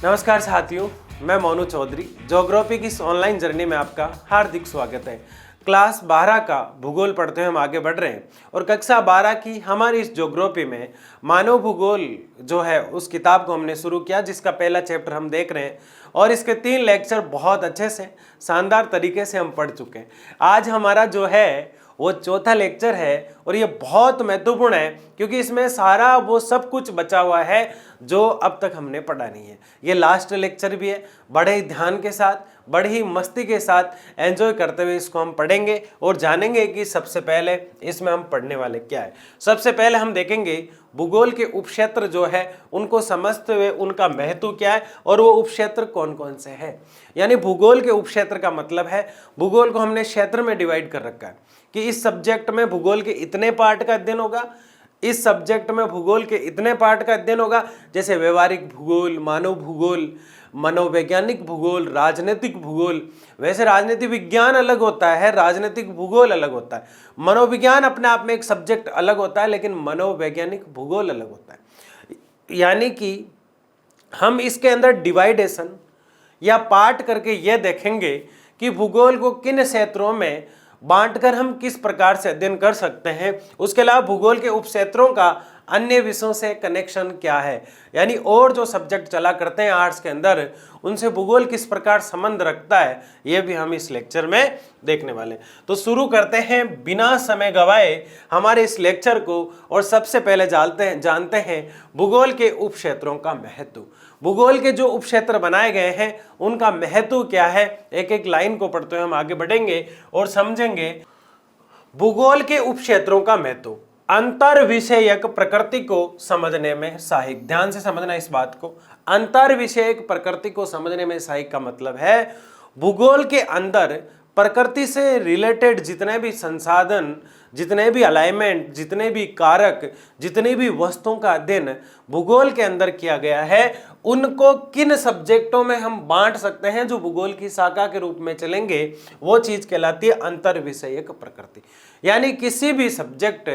नमस्कार साथियों, मैं मोनू चौधरी। ज्योग्राफी की इस ऑनलाइन जर्नी में आपका हार्दिक स्वागत है। क्लास 12 का भूगोल पढ़ते हुए हम आगे बढ़ रहे हैं और कक्षा 12 की हमारी इस ज्योग्राफी में मानव भूगोल जो है उस किताब को हमने शुरू किया, जिसका पहला चैप्टर हम देख रहे हैं और इसके 3 लेक्चर बहुत अच्छे से शानदार तरीके से हम पढ़ चुके हैं। आज हमारा जो है वो चौथा लेक्चर है और ये बहुत महत्वपूर्ण है क्योंकि इसमें सारा वो सब कुछ बचा हुआ है जो अब तक हमने पढ़ा नहीं है। ये लास्ट लेक्चर भी है। बड़े ही ध्यान के साथ, बड़ी ही मस्ती के साथ एंजॉय करते हुए इसको हम पढ़ेंगे और जानेंगे कि सबसे पहले इसमें हम पढ़ने वाले क्या है। सबसे पहले हम देखेंगे भूगोल के उपक्षेत्र जो है उनको समझते हुए उनका महत्व क्या है और वो उपक्षेत्र कौन कौन से हैं। यानी भूगोल के उपक्षेत्र का मतलब है, भूगोल को हमने क्षेत्र में डिवाइड कर रखा है कि इस सब्जेक्ट में भूगोल के इतने पार्ट का अध्ययन होगा, इस सब्जेक्ट में भूगोल के इतने पार्ट का अध्ययन होगा, जैसे व्यवहारिक भूगोल, मानव भूगोल, मनोवैज्ञानिक भूगोल, राजनीतिक भूगोल। वैसे राजनीतिक विज्ञान अलग होता है, राजनीतिक भूगोल अलग होता है। मनोविज्ञान अपने आप में एक सब्जेक्ट अलग होता है, लेकिन मनोवैज्ञानिक भूगोल अलग होता है। यानी कि हम इसके अंदर डिवाइडेशन या पार्ट करके ये देखेंगे कि भूगोल को किन क्षेत्रों में बांटकर हम किस प्रकार से अध्ययन कर सकते हैं। उसके अलावा भूगोल के उपक्षेत्रों का अन्य विषयों से कनेक्शन क्या है, यानी और जो सब्जेक्ट चला करते हैं आर्ट्स के अंदर उनसे भूगोल किस प्रकार संबंध रखता है, ये भी हम इस लेक्चर में देखने वाले हैं। तो शुरू करते हैं बिना समय गवाए हमारे इस लेक्चर को और सबसे पहले जानते हैं भूगोल के उपक्षेत्रों का महत्व। भूगोल के जो उपक्षेत्र बनाए गए हैं उनका महत्व क्या है, एक एक लाइन को पढ़ते हुए हम आगे बढ़ेंगे और समझेंगे भूगोल के उपक्षेत्रों का महत्व। अंतर विषयक प्रकृति को समझने में सहायक, ध्यान से समझना इस बात को। अंतर विषयक प्रकृति को समझने में सहायक का मतलब है भूगोल के अंदर प्रकृति से रिलेटेड जितने भी संसाधन, जितने भी अलाइनमेंट, जितने भी कारक, जितनी भी वस्तुओं का अध्ययन भूगोल के अंदर किया गया है, उनको किन सब्जेक्टों में हम बांट सकते हैं जो भूगोल की शाखा के रूप में चलेंगे, वो चीज कहलाती है अंतर विषयक प्रकृति। यानी किसी भी सब्जेक्ट,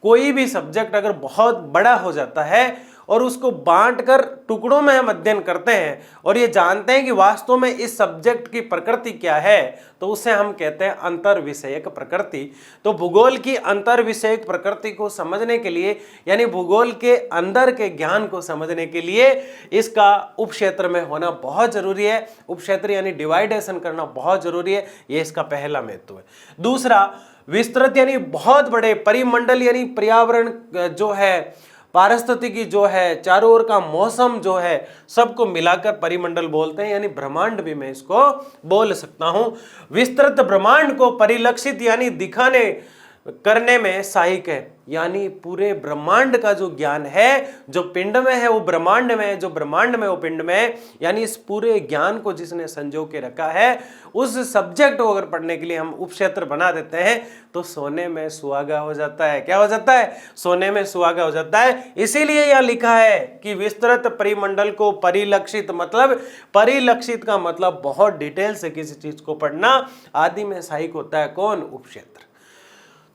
कोई भी सब्जेक्ट अगर बहुत बड़ा हो जाता है और उसको बांटकर टुकड़ों में हम अध्ययन करते हैं और ये जानते हैं कि वास्तव में इस सब्जेक्ट की प्रकृति क्या है, तो उसे हम कहते हैं अंतर विषयक प्रकृति। तो भूगोल की अंतर विषयक प्रकृति को समझने के लिए, यानी भूगोल के अंदर के ज्ञान को समझने के लिए इसका उपक्षेत्र में होना बहुत जरूरी है। उपक्षेत्र यानी डिवाइडेशन करना बहुत जरूरी है, ये इसका पहला महत्व है। दूसरा, विस्तृत यानी बहुत बड़े परिमंडल, यानी पर्यावरण जो है, पारिस्थितिकी जो है, चारों ओर का मौसम जो है, सबको मिलाकर परिमंडल बोलते हैं, यानी ब्रह्मांड भी मैं इसको बोल सकता हूं। विस्तृत ब्रह्मांड को परिलक्षित यानी दिखाने करने में सहायक है, यानी पूरे ब्रह्मांड का जो ज्ञान है, जो पिंड में है वो ब्रह्मांड में है, जो ब्रह्मांड में वो पिंड में है, यानी इस पूरे ज्ञान को जिसने संजो के रखा है, उस सब्जेक्ट को अगर पढ़ने के लिए हम उपक्षेत्र बना देते हैं तो सोने में सुहागा हो जाता है। क्या हो जाता है? सोने में सुहागा हो जाता है। इसीलिए यह लिखा है कि विस्तृत परिमंडल को परिलक्षित, मतलब परिलक्षित का मतलब बहुत डिटेल से किसी चीज को पढ़ना, आदि में सहायक होता है कौन? उपक्षेत्र।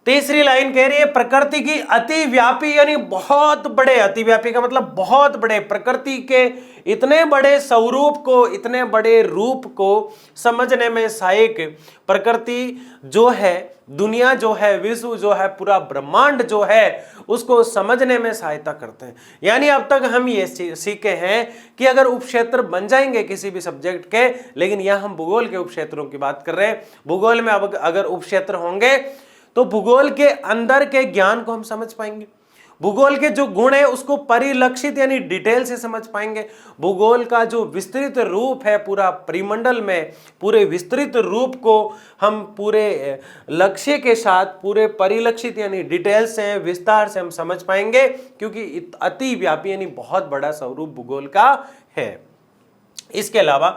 तीसरी लाइन कह रही है प्रकृति की अतिव्यापी, यानी बहुत बड़े, अतिव्यापी का मतलब बहुत बड़े, प्रकृति के इतने बड़े स्वरूप को, इतने बड़े रूप को समझने में सहायक। प्रकृति जो है, दुनिया जो है, विश्व जो है, पूरा ब्रह्मांड जो है, उसको समझने में सहायता करते हैं। यानी अब तक हम ये सीखे हैं कि अगर उपक्षेत्र बन जाएंगे किसी भी सब्जेक्ट के, लेकिन यह हम भूगोल के उपक्षेत्रों की बात कर रहे हैं। भूगोल में अब अगर उपक्षेत्र होंगे तो भूगोल के अंदर के ज्ञान को हम समझ पाएंगे, भूगोल के जो गुण है उसको परिलक्षित यानी डिटेल से समझ पाएंगे। भूगोल का जो विस्तृत रूप है पूरा परिमंडल में, पूरे विस्तृत रूप को हम पूरे लक्ष्य के साथ, पूरे परिलक्षित यानी डिटेल से, विस्तार से हम समझ पाएंगे, क्योंकि अति व्यापी यानी बहुत बड़ा स्वरूप भूगोल का है। इसके अलावा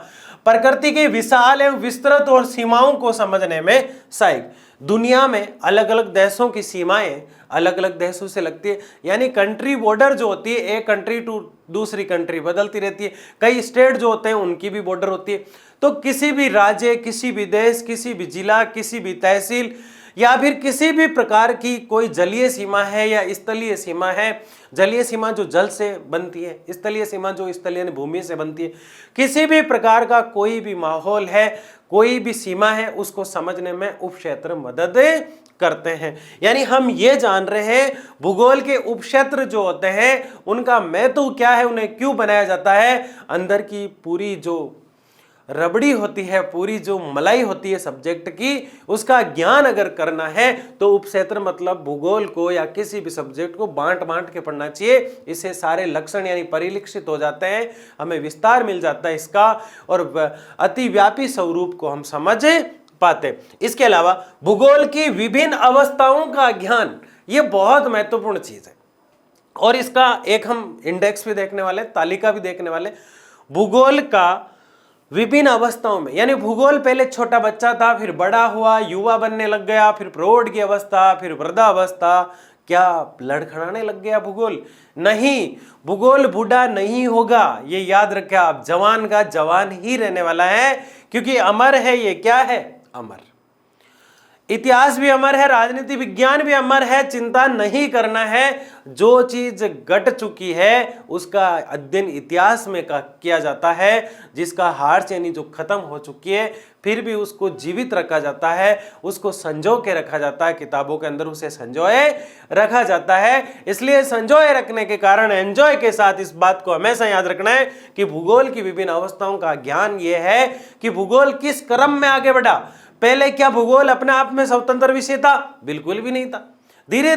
प्रकृति के विशाल एवं विस्तृत और सीमाओं को समझने में सहायक। दुनिया में अलग अलग देशों की सीमाएं अलग अलग देशों से लगती है, यानी कंट्री बॉर्डर जो होती है, एक कंट्री टू दूसरी कंट्री बदलती रहती है। कई स्टेट जो होते हैं उनकी भी बॉर्डर होती है। तो किसी भी राज्य, किसी भी देश, किसी भी जिला, किसी भी तहसील, या फिर किसी भी प्रकार की कोई जलीय सीमा है या स्थलीय सीमा है। जलीय सीमा जो जल से बनती है, स्थलीय सीमा जो स्थलीय यानी भूमि से बनती है। किसी भी प्रकार का कोई भी माहौल है, कोई भी सीमा है, उसको समझने में उपक्षेत्र मदद करते हैं। यानी हम ये जान रहे हैं भूगोल के उपक्षेत्र जो होते हैं उनका महत्व क्या है, उन्हें क्यों बनाया जाता है। अंदर की पूरी जो रबड़ी होती है, पूरी जो मलाई होती है सब्जेक्ट की, उसका ज्ञान अगर करना है तो उपक्षेत्र मतलब भूगोल को या किसी भी सब्जेक्ट को बांट बांट के पढ़ना चाहिए। इससे सारे लक्षण यानी परिलक्षित हो जाते हैं, हमें विस्तार मिल जाता है इसका, और अतिव्यापी स्वरूप को हम समझ पाते। इसके अलावा भूगोल की विभिन्न अवस्थाओं का ज्ञान, ये बहुत महत्वपूर्ण चीज है, और इसका एक हम इंडेक्स भी देखने वाले, तालिका भी देखने वाले। भूगोल का विभिन्न अवस्थाओं में, यानी भूगोल पहले छोटा बच्चा था, फिर बड़ा हुआ, युवा बनने लग गया, फिर प्रौढ़ की अवस्था, फिर वृद्धावस्था। क्या लड़खड़ाने लग गया भूगोल? नहीं, भूगोल बूढ़ा नहीं होगा, ये याद रखें आप। जवान का जवान ही रहने वाला है, क्योंकि अमर है। ये क्या है? अमर। इतिहास भी अमर है, राजनीति विज्ञान भी अमर है। चिंता नहीं करना है, जो चीज घट चुकी है उसका अध्ययन इतिहास में किया जाता है। जिसका हार यानी जो खत्म हो चुकी है, फिर भी उसको जीवित रखा जाता है, उसको संजो के रखा जाता है, किताबों के अंदर उसे संजोए रखा जाता है। इसलिए संजोए रखने के कारण एंजॉय के साथ इस बात को हमेशा याद रखना है कि भूगोल की विभिन्न अवस्थाओं का ज्ञान ये है कि भूगोल किस क्रम में आगे बढ़ा। पहले क्या भूगोल अपने आप में स्वतंत्र विषय था? बिल्कुल भी नहीं था। धीरे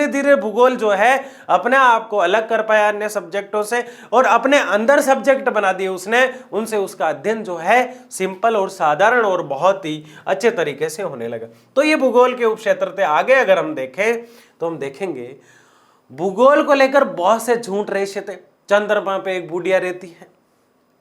धीरे भूगोल जो है अपने आप को अलग कर पाया अन्य सब्जेक्टों से, और अपने अंदर सब्जेक्ट बना दिए उसने। उनसे उसका अध्ययन जो है सिंपल और साधारण और बहुत ही अच्छे तरीके से होने लगा। तो ये भूगोल के उपक्षेत्र थे। आगे अगर हम देखें तो हम देखेंगे भूगोल को लेकर बहुत से झूठ रेशे थे। चंद्रमा पे एक बुढ़िया रहती है।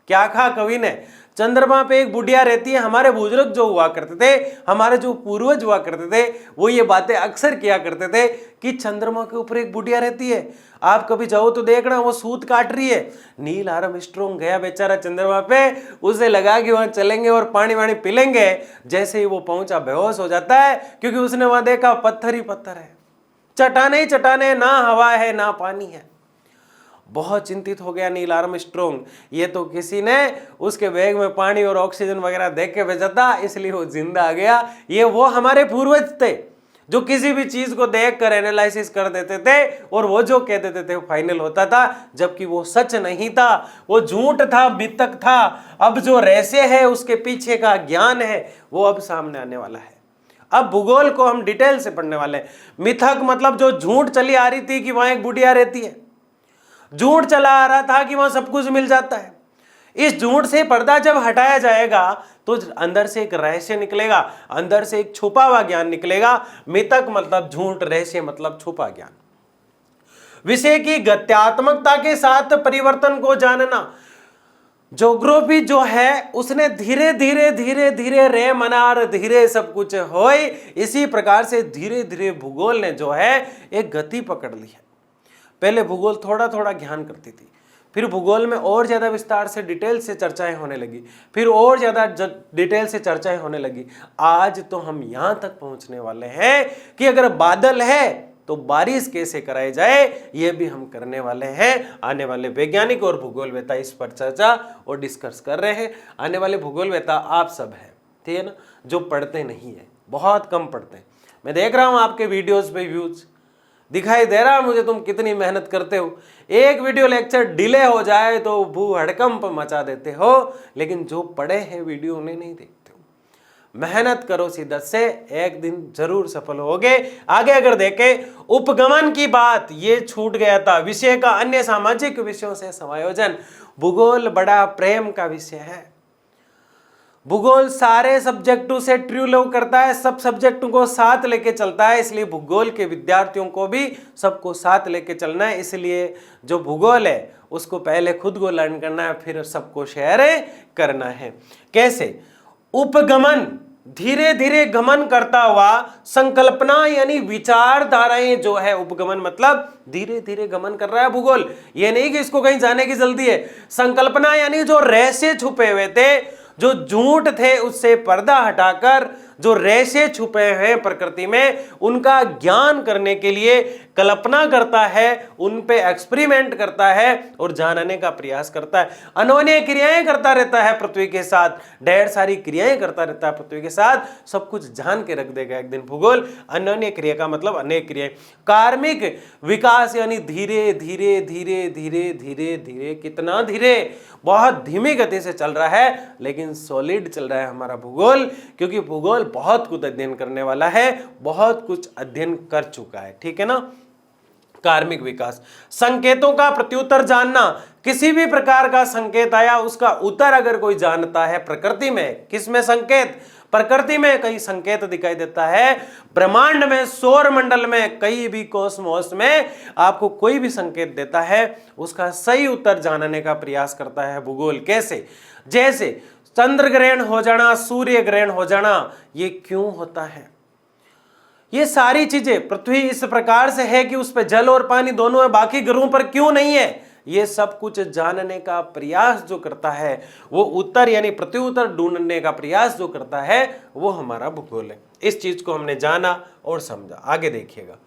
क्या कहा कवि ने? चंद्रमा पे एक बुढ़िया रहती है। हमारे बुजुर्ग जो हुआ करते थे, हमारे जो पूर्वज हुआ करते थे, वो ये बातें अक्सर किया करते थे कि चंद्रमा के ऊपर एक बुढ़िया रहती है। आप कभी जाओ तो देखना, वो सूत काट रही है। नील आर्मस्ट्रांग गया बेचारा चंद्रमा पे, उसे लगा कि वहां चलेंगे और पानी वानी पिलेंगे। जैसे ही वो पहुंचा बेहोश हो जाता है, क्योंकि उसने वहां देखा पत्थर ही पत्थर है, चट्टाने ही चट्टाने, ना हवा है ना पानी है। बहुत चिंतित हो गया नील आर्मस्ट्रांग। ये तो किसी ने उसके बैग में पानी और ऑक्सीजन वगैरह देख के भेजा था, इसलिए वो जिंदा आ गया। ये वो हमारे पूर्वज थे जो किसी भी चीज को देखकर एनालिसिस कर देते थे, और वो जो कह देते थे वो फाइनल होता था, जबकि वो सच नहीं था, वो झूठ था, मिथक था। अब जो रहस्य है, उसके पीछे का ज्ञान है, वो अब सामने आने वाला है। अब भूगोल को हम डिटेल से पढ़ने वाले हैं। मिथक मतलब जो झूठ चली आ रही थी कि वहां एक बुढ़िया रहती है, झूठ चला आ रहा था कि वहां सब कुछ मिल जाता है। इस झूठ से पर्दा जब हटाया जाएगा तो अंदर से एक रहस्य निकलेगा, अंदर से एक छुपा हुआ ज्ञान निकलेगा। मिथक मतलब झूठ, रहस्य मतलब छुपा ज्ञान। विषय की गत्यात्मकता के साथ परिवर्तन को जानना। ज्योग्राफी जो है उसने धीरे धीरे रे मनार धीरे सब कुछ होए, इसी प्रकार से धीरे धीरे भूगोल ने जो है एक गति पकड़ ली है। पहले भूगोल थोड़ा थोड़ा ज्ञान करती थी, फिर भूगोल में और ज्यादा विस्तार से डिटेल से चर्चाएं होने लगी, फिर और ज्यादा डिटेल से चर्चाएं होने लगी। आज तो हम यहां तक पहुंचने वाले हैं कि अगर बादल है तो बारिश कैसे कराई जाए, यह भी हम करने वाले हैं। आने वाले वैज्ञानिक और भूगोलवेता इस पर चर्चा और डिस्कस कर रहे हैं। आने वाले भूगोलवेता आप सब है, ठीक है ना, जो पढ़ते नहीं है, बहुत कम पढ़ते हैं। मैं देख रहा हूं आपके वीडियोस पे व्यूज दिखाई दे रहा है मुझे, तुम कितनी मेहनत करते हो। एक वीडियो लेक्चर डिले हो जाए तो भू हड़कंप मचा देते हो, लेकिन जो पढ़े हैं वीडियो उन्हें नहीं देखते हो। मेहनत करो शिद्दत से, एक दिन जरूर सफल होगे। आगे अगर देखें उपगमन की बात, ये छूट गया था। विषय का अन्य सामाजिक विषयों से समायोजन। भूगोल बड़ा प्रेम का विषय है। भूगोल सारे सब्जेक्टों से ट्रू लव करता है, सब सब्जेक्टों को साथ लेके चलता है। इसलिए भूगोल के विद्यार्थियों को भी सबको साथ लेके चलना है। इसलिए जो भूगोल है उसको पहले खुद को लर्न करना है, फिर सबको शेयर करना है। कैसे? उपगमन, धीरे धीरे गमन करता हुआ। संकल्पना यानी विचारधाराएं जो है, उपगमन मतलब धीरे धीरे गमन कर रहा है भूगोल। ये नहीं कि इसको कहीं जाने की जल्दी है। संकल्पना यानी जो रहस्य छुपे हुए थे, जो झूठ थे, उससे पर्दा हटाकर जो रेशे छुपे हैं प्रकृति में उनका ज्ञान करने के लिए कल्पना करता है, उन पे एक्सपेरिमेंट करता है और जानने का प्रयास करता है। अनोन्य क्रियाएं करता रहता है पृथ्वी के साथ, ढेर सारी क्रियाएं करता रहता है पृथ्वी के साथ, सब कुछ जान के रख देगा एक दिन भूगोल। अनोन्य क्रिया का मतलब अनेक क्रियाएं। कार्मिक विकास यानी धीरे धीरे धीरे धीरे धीरे धीरे, कितना धीरे, बहुत धीमी गति से चल रहा है, लेकिन सॉलिड चल रहा है हमारा भूगोल, क्योंकि भूगोल बहुत कुछ अध्ययन करने वाला है, बहुत कुछ अध्ययन कर चुका है। ठीक है ना। कार्मिक विकास, संकेतों का प्रत्युत्तर जानना, किसी भी प्रकार का संकेत आया उसका उत्तर अगर कोई जानता है प्रकृति में, किसमें संकेत, प्रकृति में कई संकेत दिखाई देता है, ब्रह्मांड में, सौर मंडल में, कई भी कॉस्मोस में आपको कोई भी संकेत देता है, उसका सही उत्तर जानने का प्रयास करता है भूगोल। कैसे, जैसे चंद्र ग्रहण हो जाना, सूर्य ग्रहण हो जाना, ये क्यों होता है, ये सारी चीजें, पृथ्वी इस प्रकार से है कि उस पर जल और पानी दोनों है, बाकी ग्रहों पर क्यों नहीं है, ये सब कुछ जानने का प्रयास जो करता है, वो उत्तर यानी प्रत्युत्तर ढूंढने का प्रयास जो करता है, वो हमारा भूगोल है। इस चीज को हमने जाना और समझा। आगे देखिएगा,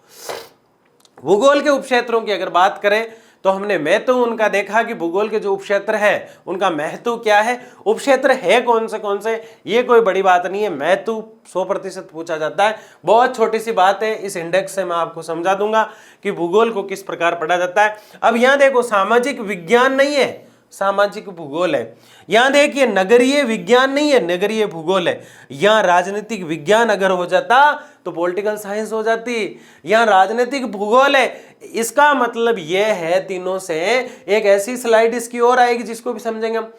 भूगोल के उपक्षेत्रों की अगर बात करें तो हमने महत्व उनका देखा कि भूगोल के जो उपक्षेत्र है उनका महत्व क्या है, उपक्षेत्र है कौन से, ये कोई बड़ी बात नहीं है। महत्व 100% पूछा जाता है, बहुत छोटी सी बात है, इस इंडेक्स से मैं आपको समझा दूंगा कि भूगोल को किस प्रकार पढ़ा जाता है। अब यहां देखो, सामाजिक विज्ञान नहीं है, सामाजिक भूगोल है। यहां देखिए, नगरीय विज्ञान नहीं है, नगरीय भूगोल है। यहां राजनीतिक विज्ञान अगर हो जाता तो पॉलिटिकल साइंस हो जाती, यहां राजनीतिक भूगोल है। इसका मतलब यह है, तीनों से एक ऐसी स्लाइड इसकी और आएगी जिसको भी समझेंगे हम।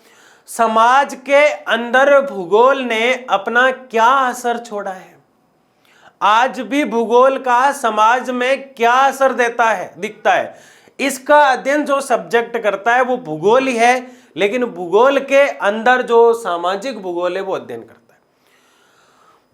समाज के अंदर भूगोल ने अपना क्या असर छोड़ा है, आज भी भूगोल का समाज में क्या असर देता है, दिखता है, इसका अध्ययन जो सब्जेक्ट करता है वो भूगोल ही है, लेकिन भूगोल के अंदर जो सामाजिक भूगोल है वो अध्ययन करता है।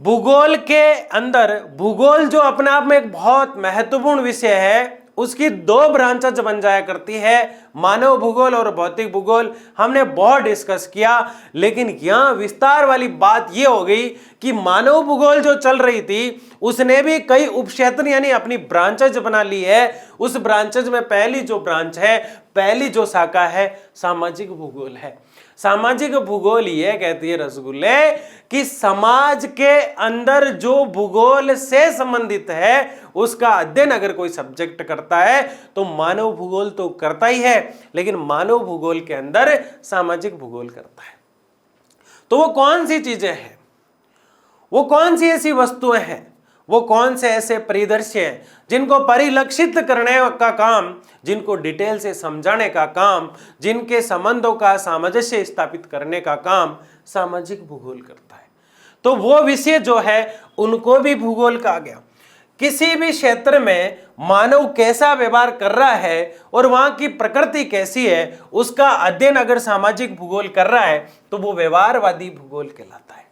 भूगोल के अंदर, भूगोल जो अपने आप में एक बहुत महत्वपूर्ण विषय है, उसकी दो ब्रांचेज बन जाया करती है, मानव भूगोल और भौतिक भूगोल। हमने बहुत डिस्कस किया, लेकिन यहां विस्तार वाली बात यह हो गई कि मानव भूगोल जो चल रही थी उसने भी कई उपक्षेत्र यानी अपनी ब्रांचेज बना ली है। उस ब्रांचेज में पहली जो ब्रांच है, पहली जो शाखा है, सामाजिक भूगोल है। सामाजिक भूगोल ये कहती है रसगुल्ले कि समाज के अंदर जो भूगोल से संबंधित है उसका अध्ययन अगर कोई सब्जेक्ट करता है तो मानव भूगोल तो करता ही है, लेकिन मानव भूगोल के अंदर सामाजिक भूगोल करता है। तो वो कौन सी चीजें हैं, वो कौन सी ऐसी वस्तुएं हैं, वो कौन से ऐसे परिदृश्य हैं जिनको परिलक्षित करने का काम, जिनको डिटेल से समझाने का काम, जिनके संबंधों का सामंजस्य स्थापित करने का काम सामाजिक भूगोल करता है। तो वो विषय जो है उनको भी भूगोल कहा गया। किसी भी क्षेत्र में मानव कैसा व्यवहार कर रहा है और वहां की प्रकृति कैसी है, उसका अध्ययन अगर सामाजिक भूगोल कर रहा है तो वो व्यवहारवादी भूगोल कहलाता है।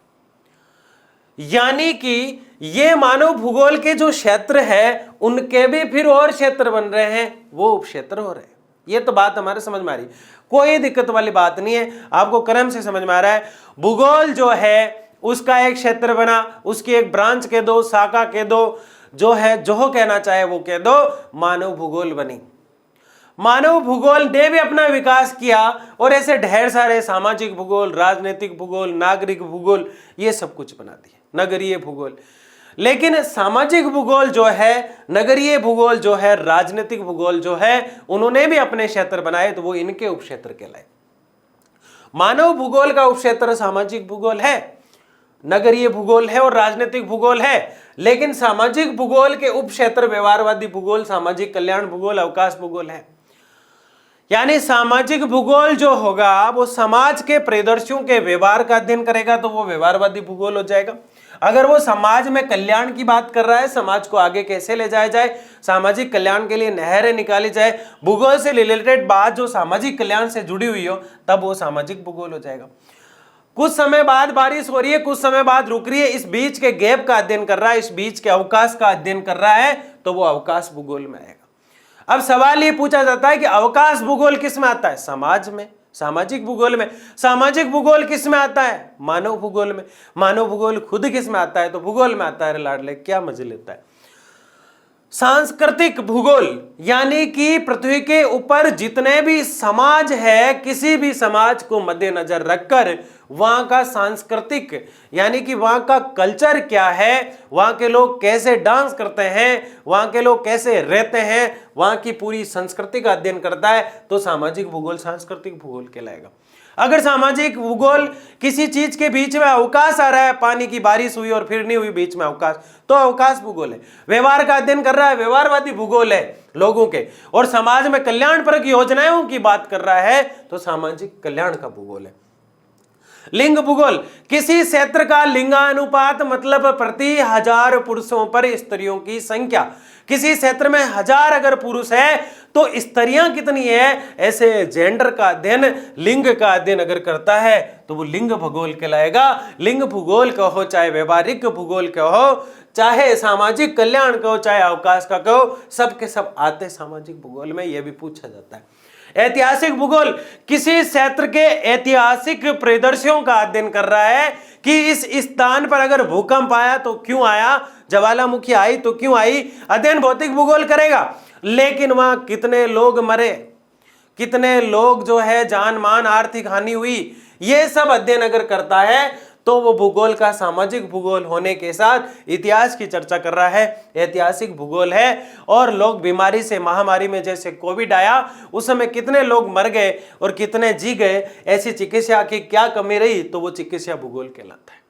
यानी कि ये मानव भूगोल के जो क्षेत्र है उनके भी फिर और क्षेत्र बन रहे हैं, वो उपक्षेत्र हो रहे हैं। ये तो बात हमारे समझ में आ रही, कोई दिक्कत वाली बात नहीं है, आपको क्रम से समझ में आ रहा है। भूगोल जो है उसका एक क्षेत्र बना, उसकी एक ब्रांच कह दो, शाखा कह दो, जो है जो कहना चाहे वो कह दो, मानव भूगोल बनी। मानव भूगोल ने भी अपना विकास किया और ऐसे ढेर सारे सामाजिक भूगोल, राजनीतिक भूगोल, नागरिक भूगोल, ये सब कुछ बना दिए, नगरीय भूगोल। लेकिन सामाजिक भूगोल जो है, नगरीय भूगोल जो है, राजनीतिक भूगोल जो है, उन्होंने भी अपने क्षेत्र बनाए, तो वो इनके उपक्षेत्र कहलाए। मानव भूगोल का उपक्षेत्र सामाजिक भूगोल है, नगरीय भूगोल है और राजनीतिक भूगोल है, लेकिन सामाजिक भूगोल के उपक्षेत्र व्यवहारवादी भूगोल, सामाजिक कल्याण भूगोल, अवकाश भूगोल है। यानी सामाजिक भूगोल जो होगा वो समाज के परिदृश्यों के व्यवहार का अध्ययन करेगा तो वो व्यवहारवादी भूगोल हो जाएगा। अगर वो समाज में कल्याण की बात कर रहा है, समाज को आगे कैसे ले जाया जाए, सामाजिक कल्याण के लिए नहरें निकाली जाए, भूगोल से रिलेटेड बात जो सामाजिक कल्याण से जुड़ी हुई हो, तब वो सामाजिक भूगोल हो जाएगा। कुछ समय बाद बारिश हो रही है, कुछ समय बाद रुक रही है, इस बीच के गैप का अध्ययन कर रहा है, इस बीच के अवकाश का अध्ययन कर रहा है, तो वो अवकाश भूगोल में आएगा। अब सवाल ये पूछा जाता है कि अवकाश भूगोल किस में आता है, समाज में। सामाजिक भूगोल में। सामाजिक भूगोल किस में आता है? मानव भूगोल में। मानव भूगोल खुद किस में आता है? तो भूगोल में आता है। अरे लाडले क्या मजे लेता है। सांस्कृतिक भूगोल यानी कि पृथ्वी के ऊपर जितने भी समाज है, किसी भी समाज को मद्देनजर रखकर वहां का सांस्कृतिक यानी कि वहां का कल्चर क्या है, वहां के लोग कैसे डांस करते हैं, वहां के लोग कैसे रहते हैं, वहां की पूरी संस्कृति का अध्ययन करता है, तो सामाजिक भूगोल सांस्कृतिक भूगोल कहलाएगा। अगर सामाजिक भूगोल किसी चीज के बीच में अवकाश आ रहा है, पानी की बारिश हुई और फिर नहीं हुई बीच में अवकाश, तो अवकाश भूगोल है। व्यवहार का अध्ययन कर रहा है, व्यवहारवादी भूगोल है लोगों के, और समाज में कल्याणपरक योजनाओं की बात कर रहा है, तो सामाजिक कल्याण का भूगोल है। लिंग भूगोल किसी क्षेत्र का लिंगानुपात मतलब प्रति 1000 पुरुषों पर स्त्रियों की संख्या। किसी क्षेत्र में 1000 अगर पुरुष है तो स्त्रियां कितनी है, ऐसे जेंडर का अध्ययन, लिंग का अध्ययन अगर करता है तो वो लिंग भूगोल कहलाएगा। लिंग भूगोल कहो चाहे व्यवहारिक भूगोल कहो, चाहे सामाजिक कल्याण कहो, चाहे अवकाश का कहो, सब के सब आते सामाजिक भूगोल में। यह भी पूछा जाता है। ऐतिहासिक भूगोल किसी क्षेत्र के ऐतिहासिक परिदृश्यों का अध्ययन कर रहा है कि इस स्थान पर अगर भूकंप आया तो क्यों आया, ज्वालामुखी आई तो क्यों आई। अध्ययन भौतिक भूगोल करेगा, लेकिन वहां कितने लोग मरे, कितने लोग जो है जान मान आर्थिक हानि हुई, ये सब अध्ययन अगर करता है तो वो भूगोल का सामाजिक भूगोल होने के साथ इतिहास की चर्चा कर रहा है, ऐतिहासिक भूगोल है। और लोग बीमारी से, महामारी में जैसे कोविड आया उस समय कितने लोग मर गए और कितने जी गए, ऐसी चिकित्सा की क्या कमी रही, तो वो चिकित्सा भूगोल कहलाता है।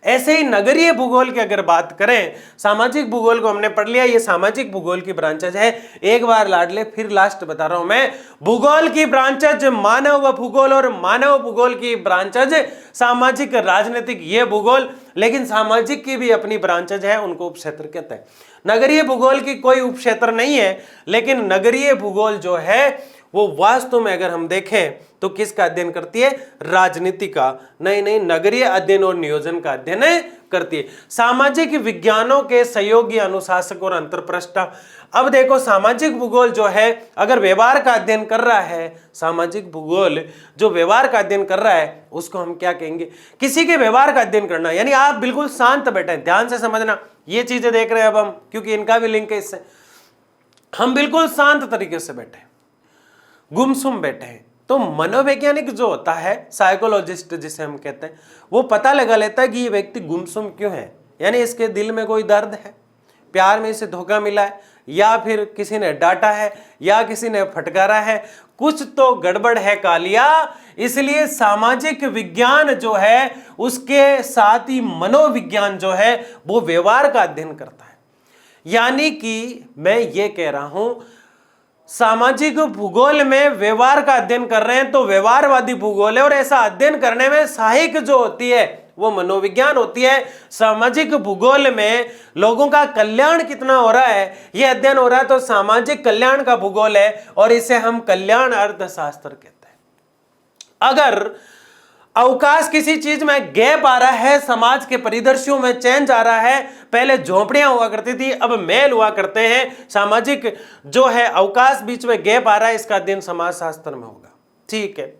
ऐसे ही नगरीय भूगोल की अगर बात करें, सामाजिक भूगोल को हमने पढ़ लिया, ये सामाजिक भूगोल की ब्रांचेज है। एक बार लाडले फिर लास्ट बता रहा हूं मैं, भूगोल की ब्रांचेज मानव भूगोल और मानव भूगोल की ब्रांचेज सामाजिक राजनीतिक ये भूगोल, लेकिन सामाजिक की भी अपनी ब्रांचेज है, उनको उपक्षेत्र कहते हैं। नगरीय भूगोल की कोई उपक्षेत्र नहीं है, लेकिन नगरीय भूगोल जो है वो वास्तव में अगर हम देखें तो किसका अध्ययन करती है? राजनीति का। नहीं, नगरीय अध्ययन और नियोजन का अध्ययन करती है। सामाजिक विज्ञानों के सहयोगी अनुशासक और अंतरप्रष्टा। अब देखो सामाजिक भूगोल जो है अगर व्यवहार का अध्ययन कर रहा है, सामाजिक भूगोल जो व्यवहार का अध्ययन कर रहा है उसको हम क्या कहेंगे? किसी के व्यवहार का अध्ययन करना। यानी आप बिल्कुल शांत बैठे, ध्यान से समझना, ये चीजें देख रहे हैं अब हम, क्योंकि इनका भी लिंक है इससे। हम बिल्कुल शांत तरीके से बैठे, गुमसुम बैठे हैं, तो मनोवैज्ञानिक जो होता है, साइकोलॉजिस्ट जिसे हम कहते हैं, वो पता लगा लेता है कि ये व्यक्ति गुमसुम क्यों है। यानी इसके दिल में कोई दर्द है, प्यार में इसे धोखा मिला है, या फिर किसी ने डांटा है, या किसी ने फटकारा है, कुछ तो गड़बड़ है कालिया। इसलिए सामाजिक विज्ञान जो है उसके साथ ही मनोविज्ञान जो है वो व्यवहार का अध्ययन करता है। यानी कि मैं ये कह रहा हूं, सामाजिक भूगोल में व्यवहार का अध्ययन कर रहे हैं तो व्यवहारवादी भूगोल है, और ऐसा अध्ययन करने में सहायक जो होती है वो मनोविज्ञान होती है। सामाजिक भूगोल में लोगों का कल्याण कितना हो रहा है ये अध्ययन हो रहा है, तो सामाजिक कल्याण का भूगोल है, और इसे हम कल्याण अर्थशास्त्र कहते हैं। अगर अवकाश किसी चीज में गैप आ रहा है, समाज के परिदृश्यों में चेंज आ रहा है, पहले झोपड़ियां हुआ करती थी अब महल हुआ करते हैं, सामाजिक जो है अवकाश बीच में गैप आ रहा है, इसका अध्ययन समाजशास्त्र में होगा। ठीक है।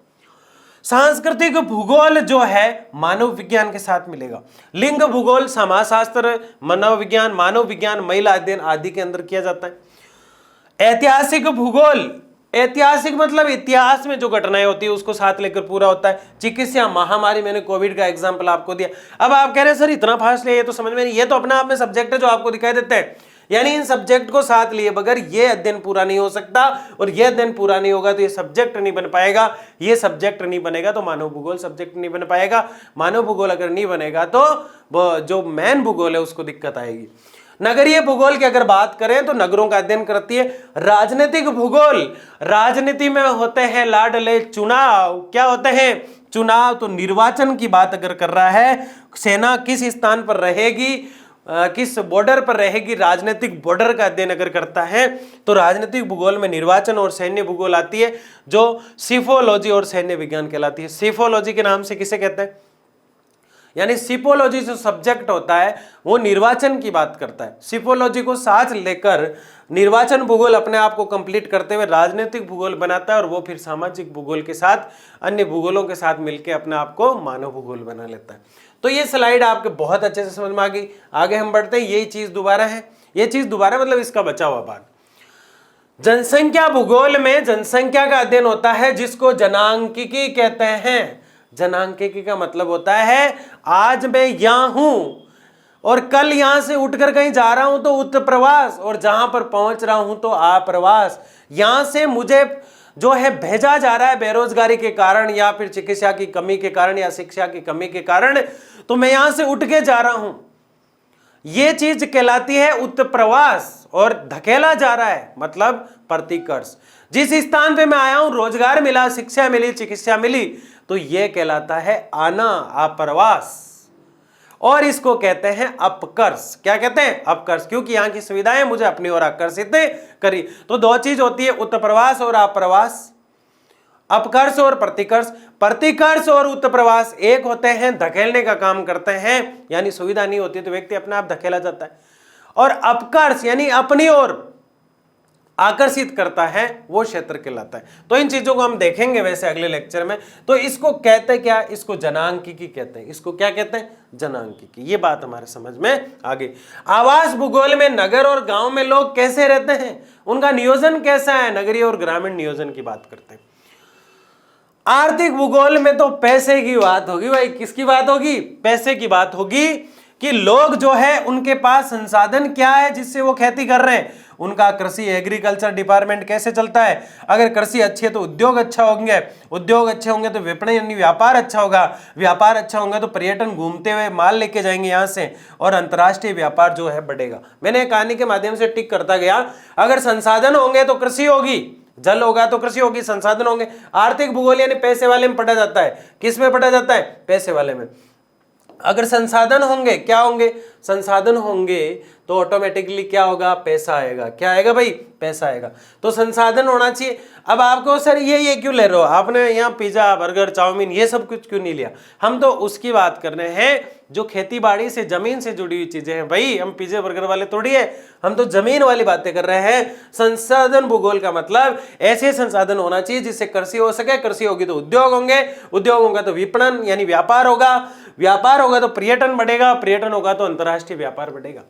सांस्कृतिक भूगोल जो है मानव विज्ञान के साथ मिलेगा। लिंग भूगोल समाजशास्त्र, मनोविज्ञान, मानव विज्ञान, महिला अध्ययन आदि के अंदर किया जाता है। ऐतिहासिक भूगोल, ऐतिहासिक मतलब इतिहास में जो घटनाएं होती है उसको साथ लेकर पूरा होता है। चिकित्सा, महामारी, मैंने कोविड का एग्जांपल आपको दिया। अब आप कह रहे हैं सर इतना फास्ट ले, ये तो समझ में नहीं, ये तो अपना आप में सब्जेक्ट है जो आपको दिखाई देते हैं। यानी इन सब्जेक्ट को साथ लिए बगैर ये अध्ययन पूरा नहीं हो सकता, और ये अध्ययन पूरा नहीं होगा तो ये सब्जेक्ट नहीं बन पाएगा। ये सब्जेक्ट नहीं बनेगा तो मानव भूगोल सब्जेक्ट नहीं बन पाएगा। मानव भूगोल अगर नहीं बनेगा तो जो मैन भूगोल है उसको दिक्कत आएगी। नगरीय भूगोल की अगर बात करें तो नगरों का अध्ययन करती है। राजनीतिक भूगोल, राजनीति में होते हैं लाडले चुनाव। क्या होते हैं? चुनाव। तो निर्वाचन की बात अगर कर रहा है, सेना किस स्थान पर रहेगी, किस बॉर्डर पर रहेगी, राजनीतिक बॉर्डर का अध्ययन अगर करता है तो राजनीतिक भूगोल में निर्वाचन और सैन्य भूगोल आती है, जो सिफोलॉजी और सैन्य विज्ञान कहलाती है। सिफोलॉजी के नाम से किसे कहते हैं? यानी सिपोलॉजी जो सब्जेक्ट होता है वो निर्वाचन की बात करता है। सिपोलॉजी को साथ लेकर निर्वाचन भूगोल अपने आप को कंप्लीट करते हुए राजनीतिक भूगोल बनाता है और वो फिर सामाजिक भूगोल के साथ अन्य भूगोलों के साथ मिलकर अपने आप को मानव भूगोल बना लेता है। तो ये स्लाइड आपके बहुत अच्छे से समझ में आ गई। आगे हम बढ़ते हैं, यही चीज दोबारा है, ये चीज दोबारा मतलब इसका बचा हुआ भाग। जनसंख्या भूगोल में जनसंख्या का अध्ययन होता है जिसको जनांकिकी कहते हैं। जनांकिकी का मतलब होता है आज मैं यहां हूं और कल यहां से उठकर कहीं जा रहा हूं तो उत्प्रवास, और जहां पर पहुंच रहा हूं तो आप्रवास। यहां से मुझे जो है भेजा जा रहा है बेरोजगारी के कारण या फिर चिकित्सा की कमी के कारण या शिक्षा की कमी के कारण, तो मैं यहां से उठ के जा रहा हूं, ये चीज कहलाती है उत्प्रवास। और धकेला जा रहा है मतलब प्रतिकर्ष। जिस स्थान पे मैं आया हूं रोजगार मिला, शिक्षा मिली, चिकित्सा मिली, तो यह कहलाता है आना, आप्रवास। और इसको कहते हैं अपकर्ष। क्या कहते हैं? अपकर्ष, क्योंकि यहां की सुविधाएं मुझे अपनी ओर आकर्षित करी। तो दो चीज होती है, उत्प्रवास और आप्रवास, अपकर्ष और प्रतिकर्ष। प्रतिकर्ष और उत्प्रवास एक होते हैं, धकेलने का काम करते हैं, यानी सुविधा नहीं होती तो व्यक्ति अपने आप धकेला जाता है। और अपकर्ष यानी अपनी ओर आकर्षित करता है, वो क्षेत्र कहलाता है। तो इन चीजों को हम देखेंगे वैसे अगले लेक्चर में। तो इसको कहते क्या? इसको जनांकिकी कहते हैं। इसको क्या कहते हैं? जनांकिकी। ये बात हमारे समझ में आ गई। आवास भूगोल में नगर और गांव में लोग कैसे रहते हैं, उनका नियोजन कैसा है, नगरीय और ग्रामीण नियोजन की बात करते हैं। आर्थिक भूगोल में तो पैसे की बात होगी भाई। किसकी बात होगी? पैसे की बात होगी कि लोग जो है उनके पास संसाधन क्या है जिससे वो खेती कर रहे हैं। उनका कृषि एग्रीकल्चर डिपार्टमेंट कैसे चलता है। अगर कृषि अच्छी है तो उद्योग अच्छा होंगे, उद्योग अच्छे होंगे तो विपणन यानी व्यापार अच्छा होगा, व्यापार अच्छा होगा तो पर्यटन घूमते हुए माल लेके जाएंगे यहाँ से, और अंतर्राष्ट्रीय व्यापार जो है बढ़ेगा। मैंने कहानी के माध्यम से टिक करता गया। अगर संसाधन होंगे तो कृषि होगी, जल होगा तो कृषि होगी, संसाधन होंगे। आर्थिक भूगोल यानी पैसे वाले में पढ़ा जाता है। किस में पढ़ा जाता है? पैसे वाले में। अगर संसाधन होंगे, क्या होंगे? संसाधन होंगे तो ऑटोमेटिकली क्या होगा? पैसा आएगा। क्या आएगा भाई? पैसा आएगा। तो संसाधन होना चाहिए। अब आपको सर ये क्यों ले रहे हो, आपने यहाँ पिज्जा बर्गर चाउमीन ये सब कुछ क्यों नहीं लिया? हम तो उसकी बात कर रहे हैं जो खेती बाड़ी से जमीन से जुड़ी हुई चीजें हैं। भाई हम पिज्जा बर्गर वाले थोड़ी है, हम तो जमीन वाली बातें कर रहे हैं। संसाधन भूगोल का मतलब ऐसे संसाधन होना चाहिए जिससे कृषि हो सके, कृषि होगी तो उद्योग होंगे, उद्योग होगा तो विपणन यानी व्यापार होगा, व्यापार होगा तो पर्यटन बढ़ेगा, पर्यटन होगा तो अंतर्राष्ट्रीय व्यापार बढ़ेगा।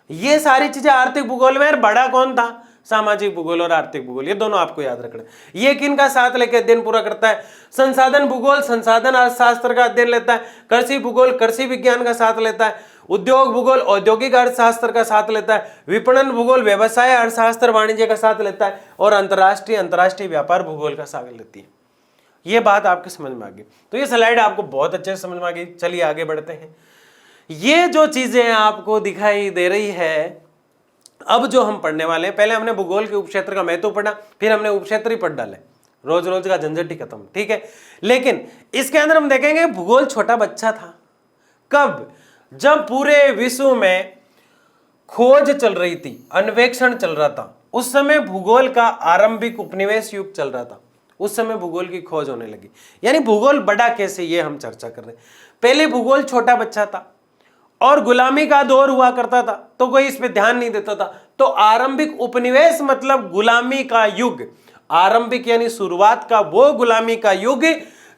ये सारी चीजें आर्थिक भूगोल में। बड़ा कौन था? सामाजिक भूगोल और आर्थिक भूगोल, ये दोनों आपको याद रखना। ये किनका साथ लेकर अध्ययन पूरा करता है? संसाधन भूगोल संसाधन अर्थशास्त्र का अध्ययन लेता है, कृषि भूगोल कृषि विज्ञान का साथ लेता है, उद्योग भूगोल औद्योगिक अर्थशास्त्र का साथ लेता है, विपणन भूगोल व्यवसाय अर्थशास्त्र वाणिज्य का साथ लेता है, और अंतर्राष्ट्रीय व्यापार भूगोल का साथ लेती है। ये बात आपके समझ में आ गई। तो ये स्लाइड आपको बहुत अच्छे से समझ में आ गई। चलिए आगे बढ़ते हैं। ये जो चीजें आपको दिखाई दे रही है, अब जो हम पढ़ने वाले हैं, पहले हमने भूगोल के उपक्षेत्र का महत्व पढ़ा, फिर हमने उपक्षेत्र ही पढ़ डाले, रोज रोज का झंझट ही खत्म। ठीक है, लेकिन इसके अंदर हम देखेंगे भूगोल छोटा बच्चा था। कब? जब पूरे विश्व में खोज चल रही थी, अन्वेषण चल रहा था, उस समय भूगोल का आरंभिक उपनिवेश युग चल रहा था। उस समय भूगोल की खोज होने लगी। यानी भूगोल बड़ा कैसे, ये हम चर्चा कर रहे हैं। पहले भूगोल छोटा बच्चा था और गुलामी का दौर हुआ करता था, तो कोई इस पे ध्यान नहीं देता था। तो आरंभिक उपनिवेश मतलब गुलामी का युग। आरंभिक यानी शुरुआत का वो गुलामी का युग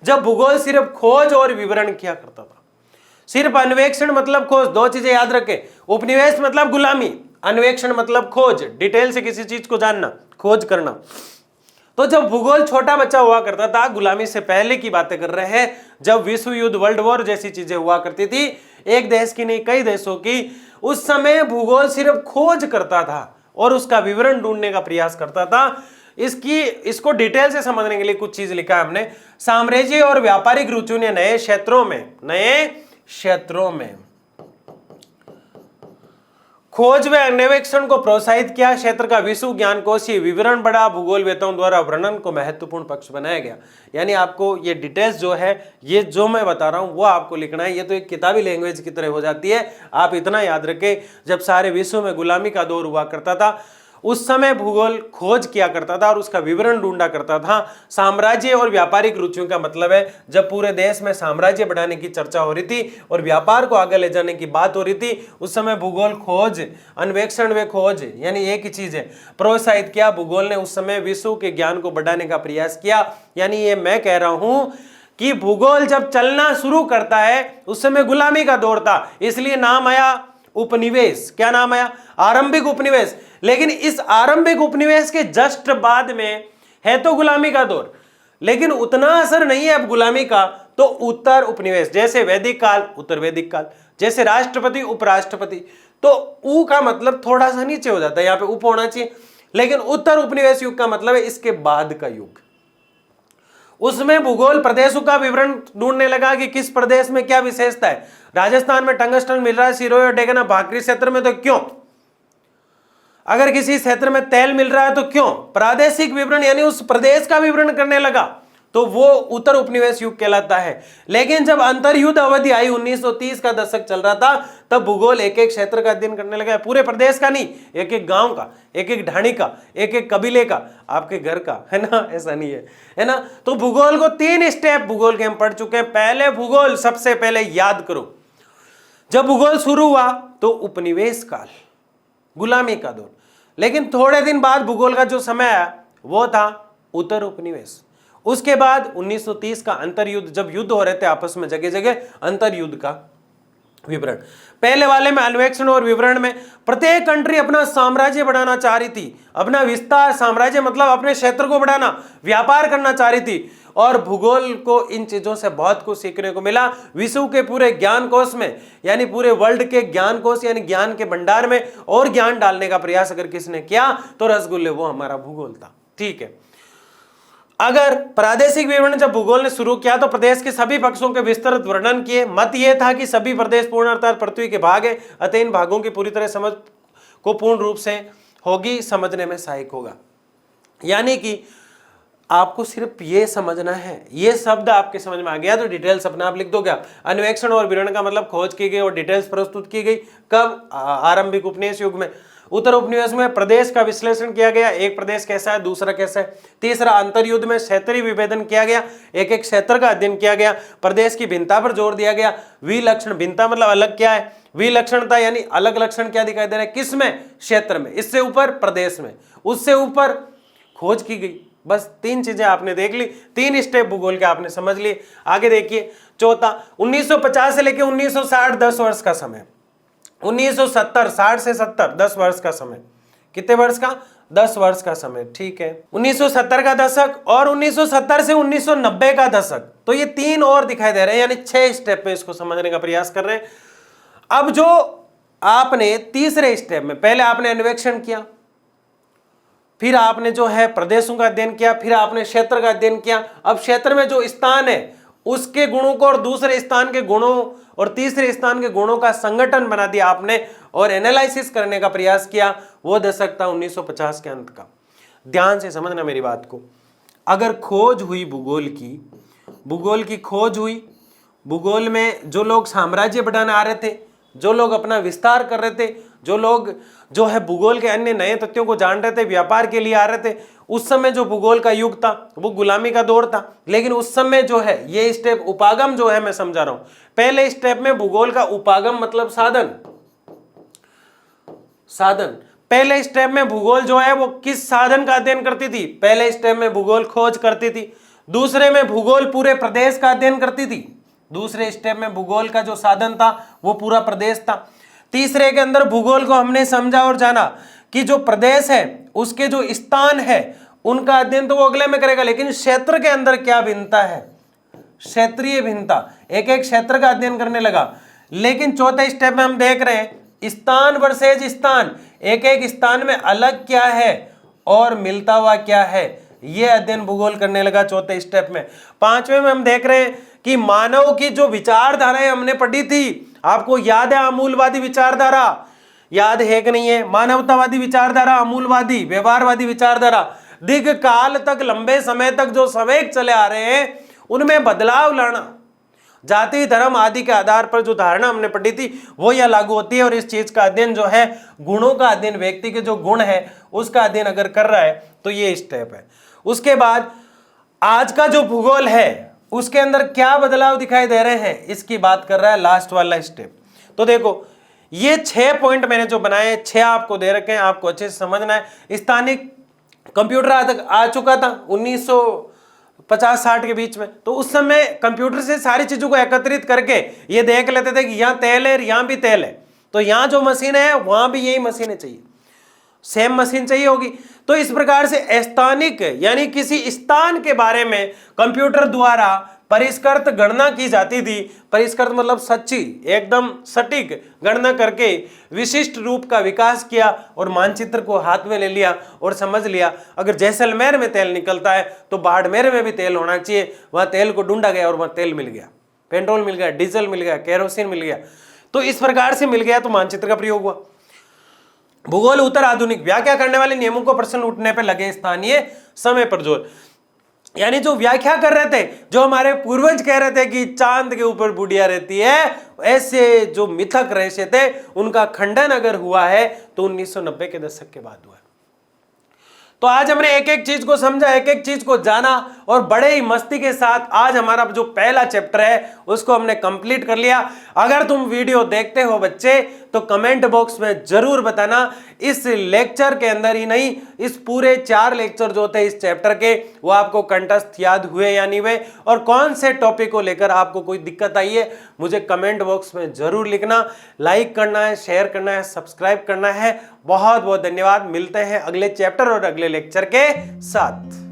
जब भूगोल सिर्फ खोज और विवरण किया करता था। सिर्फ अन्वेषण मतलब खोज, दो चीजें याद रखें। उपनिवेश मतलब गुलामी, अन्वेषण मतलब खोज, डिटेल से किसी चीज को जानना, खोज करना। तो जब भूगोल छोटा बच्चा हुआ करता था, गुलामी से पहले की बातें कर रहे हैं, जब विश्व युद्ध वर्ल्ड वॉर जैसी चीजें हुआ करती थी, एक देश की नहीं कई देशों की, उस समय भूगोल सिर्फ खोज करता था और उसका विवरण ढूंढने का प्रयास करता था। इसको डिटेल से समझने के लिए कुछ चीज लिखा है हमने। साम्राज्य और व्यापारिक रुचियों ने नए क्षेत्रों में खोज व अन्वेषण को प्रोत्साहित किया। क्षेत्र का विश्व ज्ञान कोशीय विवरण बढ़ा, भूगोल वेताओं द्वारा वर्णन को महत्वपूर्ण पक्ष बनाया गया। यानी आपको ये डिटेल्स जो है, ये जो मैं बता रहा हूं वो आपको लिखना है। ये तो एक किताबी लैंग्वेज की तरह हो जाती है। आप इतना याद रखें, जब सारे विश्व में गुलामी का दौर हुआ करता था उस समय भूगोल खोज किया करता था और उसका विवरण ढूंढा करता था। साम्राज्य और व्यापारिक रुचियों का मतलब है जब पूरे देश में साम्राज्य बढ़ाने की चर्चा हो रही थी और व्यापार को आगे ले जाने की बात हो रही थी, उस समय भूगोल खोज, अन्वेषण व खोज यानी एक ही चीज है, प्रोत्साहित किया। भूगोल ने उस समय विश्व के ज्ञान को बढ़ाने का प्रयास किया। यानी ये मैं कह रहा हूं कि भूगोल जब चलना शुरू करता है उस समय गुलामी का दौर था, इसलिए नाम आया उपनिवेश। क्या नाम आया? आरंभिक उपनिवेश। लेकिन इस आरंभिक उपनिवेश के जस्ट बाद में है तो गुलामी का दौर, लेकिन उतना असर नहीं है अब गुलामी का। तो उत्तर उपनिवेश, जैसे वैदिक काल, उत्तर वैदिक काल, जैसे राष्ट्रपति, उपराष्ट्रपति, तो ऊ का मतलब थोड़ा सा नीचे हो जाता है, यहां पे उप होना चाहिए। लेकिन उत्तर उपनिवेश युग का मतलब है इसके बाद का युग। उसमें भूगोल प्रदेशों का विवरण ढूंढने लगा कि किस प्रदेश में क्या विशेषता है। राजस्थान में टंगस्टन मिल रहा है, सिरोही और डेक्कन भाकरी क्षेत्र में, तो क्यों? अगर किसी क्षेत्र में तेल मिल रहा है तो क्यों? प्रादेशिक विवरण यानी उस प्रदेश का विवरण करने लगा, तो वो उत्तर उपनिवेश युग कहलाता है। लेकिन जब अंतर्युद्ध अवधि आई, 1930 का दशक चल रहा था, तब भूगोल एक एक क्षेत्र का अध्ययन करने लगा, पूरे प्रदेश का नहीं, एक एक गांव का, एक एक ढाणी का, एक एक कबीले का, आपके घर का, है ना? ऐसा नहीं है ना? तो भूगोल को 3 स्टेप भूगोल के हम पढ़ चुके हैं। पहले भूगोल, सबसे पहले याद करो, जब भूगोल शुरू हुआ तो उपनिवेश काल, गुलामी का दौर। लेकिन थोड़े दिन बाद भूगोल का जो समय आया वो था उत्तर उपनिवेश। उसके बाद 1930 का अंतर्युद्ध, जब युद्ध हो रहे थे आपस में जगह जगह, अंतर्युद्ध का विवरण। पहले वाले में अन्वेषण और विवरण में प्रत्येक कंट्री अपना साम्राज्य बढ़ाना चाह रही थी, अपना विस्तार, साम्राज्य मतलब अपने क्षेत्र को बढ़ाना, व्यापार करना चाह रही थी। और भूगोल को इन चीजों से बहुत कुछ सीखने को मिला। विश्व के पूरे ज्ञान कोश में, यानी पूरे वर्ल्ड के ज्ञान कोश यानी ज्ञान के भंडार में और ज्ञान डालने का प्रयास अगर किसने किया तो रसगुल्ले, वो हमारा भूगोल था। ठीक है, अगर प्रादेशिक विवरण जब भूगोल ने शुरू किया तो प्रदेश के सभी पक्षों के विस्तृत वर्णन किए। मत यह था कि सभी प्रदेश पूर्ण अर्थात पृथ्वी के भाग है, अतः इन भागों की पूरी तरह समझ को पूर्ण रूप से होगी, समझने में सहायक होगा। यानी कि आपको सिर्फ ये समझना है, ये शब्द आपके समझ में आ गया तो डिटेल्स अपने आप लिख दोगे आप। अन्वेषण और विवरण का मतलब खोज की गई और डिटेल्स प्रस्तुत की गई। कब? आरंभिक उपनिवेश युग में। उत्तर उपनिवेश में प्रदेश का विश्लेषण किया गया, एक प्रदेश कैसा है, दूसरा कैसा है। तीसरा, अंतर्युद्ध में क्षेत्रीय विभेदन किया गया, एक एक क्षेत्र का अध्ययन किया गया, प्रदेश की भिन्नता पर जोर दिया गया। विलक्षण, भिन्नता मतलब अलग क्या है, विलक्षणता यानी अलग लक्षण क्या दिखाई दे रहा है, किस में? क्षेत्र में। इससे ऊपर प्रदेश में, उससे ऊपर खोज की गई। बस 3 चीजें आपने देख ली, 3 स्टेप भूगोल के आपने समझ लिए। आगे देखिए चौथा, 1950 से लेकर 1960 10 वर्ष का समय। 1970, 60 से 70 10 वर्ष का समय। कितने वर्ष का? 10 वर्ष का समय। ठीक है, 1970 का दशक और 1970 से 1990 का दशक, तो ये 3 और दिखाई दे रहे हैं, यानी 6 स्टेप में इसको समझने का प्रयास कर रहे हैं। अब जो आपने तीसरे स्टेप में, पहले आपने अन्वेषण किया, फिर आपने जो है प्रदेशों का अध्ययन किया, फिर आपने क्षेत्र का अध्ययन किया। अब क्षेत्र में जो स्थान है उसके गुणों को और दूसरे स्थान के गुणों और तीसरे स्थान के गुणों का संगठन बना दिया आपने और एनालिसिस करने का प्रयास किया। वो दशक था 1950 के अंत का। ध्यान से समझना मेरी बात को। अगर खोज हुई भूगोल की खोज हुई, भूगोल में जो लोग साम्राज्य बढ़ाने आ रहे थे, जो लोग अपना विस्तार कर रहे थे, जो लोग जो है भूगोल के अन्य नए तथ्यों को जान रहे थे, व्यापार के लिए आ रहे थे, उस समय जो भूगोल का युग था वो गुलामी का दौर था। लेकिन उस समय जो है ये स्टेप उपागम जो है मैं समझा रहा हूं। पहले स्टेप में भूगोल का उपागम मतलब साधन। पहले स्टेप में भूगोल जो है वो किस साधन का अध्ययन करती थी? पहले स्टेप में भूगोल खोज करती थी। दूसरे में भूगोल पूरे प्रदेश का अध्ययन करती थी। दूसरे स्टेप में भूगोल का जो साधन था वो पूरा प्रदेश था। तीसरे के अंदर भूगोल को हमने समझा और जाना कि जो प्रदेश है उसके जो स्थान है उनका अध्ययन तो वो अगले में करेगा, लेकिन क्षेत्र के अंदर क्या भिन्नता है, क्षेत्रीय भिन्नता, एक एक क्षेत्र का अध्ययन करने लगा। लेकिन चौथे स्टेप में हम देख रहे हैं स्थान वर्सेज स्थान, एक एक स्थान में अलग क्या है और मिलता हुआ क्या है, ये अध्ययन भूगोल करने लगा चौथे स्टेप में। पांचवें में हम देख रहे हैं कि मानव की जो विचारधाराएं हमने पढ़ी थी, आपको याद है अमूलवादी विचारधारा, याद है कि नहीं है? मानवतावादी विचारधारा, अमूलवादी, व्यवहारवादी विचारधारा, दीर्घकाल तक, लंबे समय तक जो संवेग चले आ रहे हैं उनमें बदलाव लाना, जाति धर्म आदि के आधार पर जो धारणा हमने पढ़ी थी वो यह लागू होती है। और इस चीज का अध्ययन जो है, गुणों का अध्ययन, व्यक्ति के जो गुण है उसका अध्ययन अगर कर रहा है तो ये स्टेप है। उसके बाद आज का जो भूगोल है उसके अंदर क्या बदलाव दिखाई दे रहे हैं इसकी बात कर रहा है लास्ट वाला स्टेप। तो देखो ये 6 पॉइंट मैंने जो बनाए 6 आपको दे रखे हैं, आपको अच्छे से समझना है। स्थानिक कंप्यूटर आ चुका था 1950-60 के बीच में, तो उस समय कंप्यूटर से सारी चीजों को एकत्रित करके ये देख लेते थे कि यहाँ तेल है, यहाँ भी तेल है, तो यहाँ जो मशीन है वहां भी यही मशीनें चाहिए, सेम मशीन चाहिए होगी। तो इस प्रकार से स्थानिक यानी किसी स्थान के बारे में कंप्यूटर द्वारा परिष्कृत गणना की जाती थी। परिष्कृत मतलब सच्ची, एकदम सटीक गणना करके विशिष्ट रूप का विकास किया और मानचित्र को हाथ में ले लिया और समझ लिया अगर जैसलमेर में तेल निकलता है तो बाड़मेर में भी तेल होना चाहिए। वहां तेल को ढूंढा गया और वहां तेल मिल गया, पेट्रोल मिल गया, डीजल मिल गया, केरोसिन मिल गया। तो इस प्रकार से मिल गया तो मानचित्र का प्रयोग हुआ। भूगोल उत्तर आधुनिक व्याख्या करने वाले नियमों को प्रश्न उठने पर लगे स्थानीय समय पर जोर, यानी जो व्याख्या कर रहे थे, जो हमारे पूर्वज कह रहे थे कि चांद के ऊपर बुढ़िया रहती है, ऐसे जो मिथक रहस्य थे उनका खंडन अगर हुआ है तो 1990 के दशक के बाद हुआ है। तो आज हमने एक एक चीज को समझा, एक एक चीज को जाना और बड़े ही मस्ती के साथ आज हमारा जो पहला चैप्टर है उसको हमने कंप्लीट कर लिया। अगर तुम वीडियो देखते हो बच्चे तो कमेंट बॉक्स में जरूर बताना इस लेक्चर के अंदर ही नहीं, इस पूरे 4 लेक्चर जो थे इस चैप्टर के वो आपको कंठस्थ याद हुए या नहीं हुए, और कौन से टॉपिक को लेकर आपको कोई दिक्कत आई है मुझे कमेंट बॉक्स में जरूर लिखना। लाइक करना है, शेयर करना है, सब्सक्राइब करना है। बहुत बहुत धन्यवाद। मिलते हैं अगले चैप्टर और अगले लेक्चर के साथ।